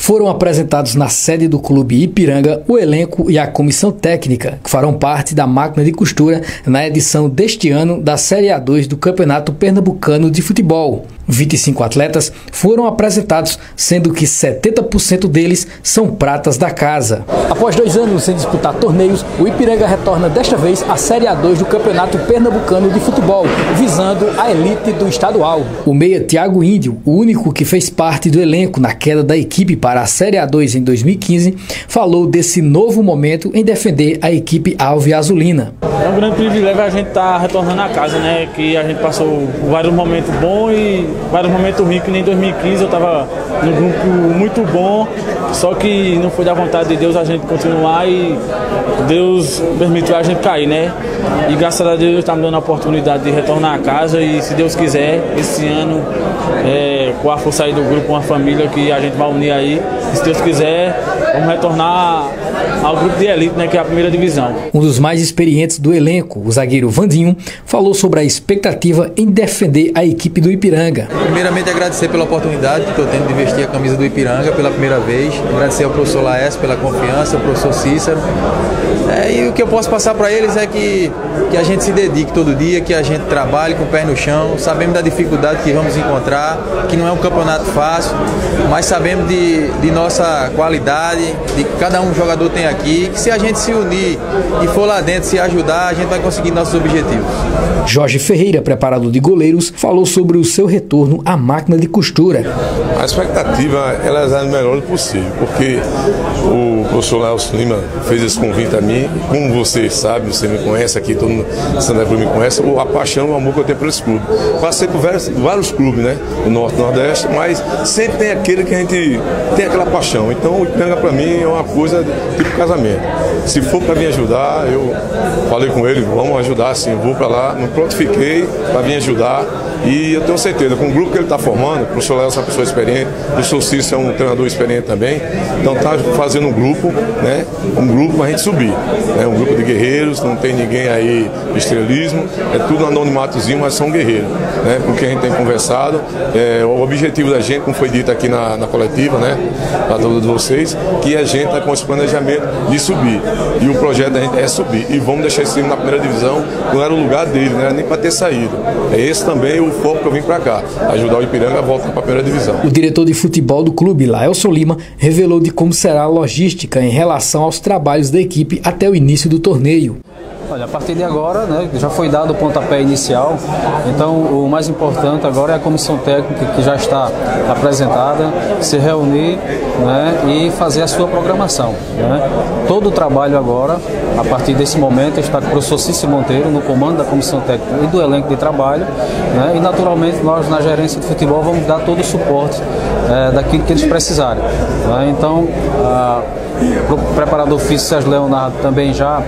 Foram apresentados na sede do Clube Ipiranga o elenco e a comissão técnica, que farão parte da máquina de costura na edição deste ano da Série A2 do Campeonato Pernambucano de Futebol. 25 atletas foram apresentados, sendo que 70% deles são pratas da casa. Após 2 anos sem disputar torneios, o Ipiranga retorna desta vez à Série A2 do Campeonato Pernambucano de Futebol, visando a elite do estadual. O meia Thiago Índio, o único que fez parte do elenco na queda da equipe para a Série A2 em 2015, falou desse novo momento em defender a equipe alviazulina. É um grande privilégio a gente estar retornando à casa, né? Que a gente passou vários momentos bons e vários momentos ruins, que nem em 2015 eu estava num grupo muito bom, só que não foi da vontade de Deus a gente continuar e Deus permitiu a gente cair, né? E graças a Deus está me dando a oportunidade de retornar à casa e, se Deus quiser, esse ano, com a força aí do grupo, uma família que a gente vai unir aí, e, se Deus quiser, vamos retornar ao grupo de elite, né, que é a primeira divisão. Um dos mais experientes do elenco, o zagueiro Vandinho, falou sobre a expectativa em defender a equipe do Ipiranga. Primeiramente, agradecer pela oportunidade que estou tendo de vestir a camisa do Ipiranga pela primeira vez. Agradecer ao professor Laércio pela confiança, ao professor Cícero. E o que eu posso passar para eles é que a gente se dedique todo dia, que a gente trabalhe com o pé no chão. Sabemos da dificuldade que vamos encontrar, que não é um campeonato fácil, mas sabemos de nossa qualidade, de que cada um jogador tem aqui, que se a gente se unir e for lá dentro se ajudar, a gente vai conseguir nossos objetivos. Jorge Ferreira, preparador de goleiros, falou sobre o seu retorno à máquina de costura. A expectativa é o melhor possível, porque o professor Laércio Lima fez esse convite a mim. Como você sabe, você me conhece aqui, todo mundo de Santa Cruz me conhece, a paixão, o amor que eu tenho por esse clube. Passei por vários clubes, né, do Norte e Nordeste, mas sempre tem aquele que a gente tem aquela paixão. Então o Ipiranga para mim é uma coisa tipo casamento. Se for para vir ajudar, eu falei com ele, vamos ajudar sim, vou para lá, me prontifiquei para vir ajudar. E eu tenho certeza, com o grupo que ele está formando, o professor Léo é uma pessoa experiente, o professor Cícero é um treinador experiente também, então está fazendo um grupo, né? Um grupo para a gente subir, né? Um grupo de guerreiros, não tem ninguém aí de estrelismo, é tudo anonimatozinho, mas são guerreiros, né? Porque a gente tem conversado, o objetivo da gente, como foi dito aqui na coletiva, né? Para todos vocês, que a gente está com esse planejamento de subir, e o projeto da gente é subir, e vamos deixar esse time na primeira divisão, não era o lugar dele, não era nem para ter saído, é esse também o foco que eu vim para cá, ajudar o Ipiranga a voltar para a primeira divisão. O diretor de futebol do clube, Laércio Lima, revelou de como será a logística em relação aos trabalhos da equipe até o início do torneio. Olha, a partir de agora, né, já foi dado o pontapé inicial, então o mais importante agora é a comissão técnica, que já está apresentada, se reunir, né, e fazer a sua programação, né. Todo o trabalho agora, a partir desse momento, está com o professor Cícero Monteiro no comando da comissão técnica e do elenco de trabalho, né, e naturalmente nós na gerência de futebol vamos dar todo o suporte daquilo que eles precisarem, né. Então, o preparador físico Sérgio Leonardo também já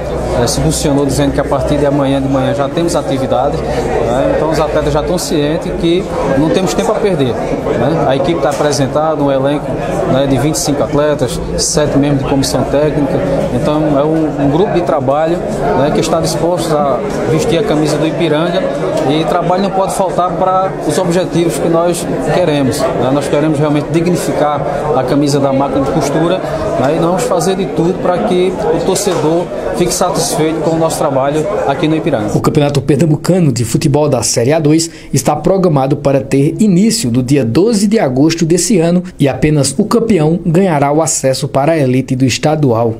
se posicionou dizendo que a partir de amanhã de manhã já temos atividades, né? Então os atletas já estão cientes que não temos tempo a perder, né? A equipe está apresentada, um elenco, né, de 25 atletas, 7 membros de comissão técnica, então é um grupo de trabalho, né, que está disposto a vestir a camisa do Ipiranga, e trabalho não pode faltar para os objetivos que nós queremos, né? Nós queremos realmente dignificar a camisa da máquina de costura, né? E nós vamos fazer de tudo para que o torcedor fique satisfeito com o nosso trabalho aqui no Ipiranga. O Campeonato Pernambucano de Futebol da Série A2 está programado para ter início no dia 12 de agosto desse ano, e apenas o campeão ganhará o acesso para a elite do estadual.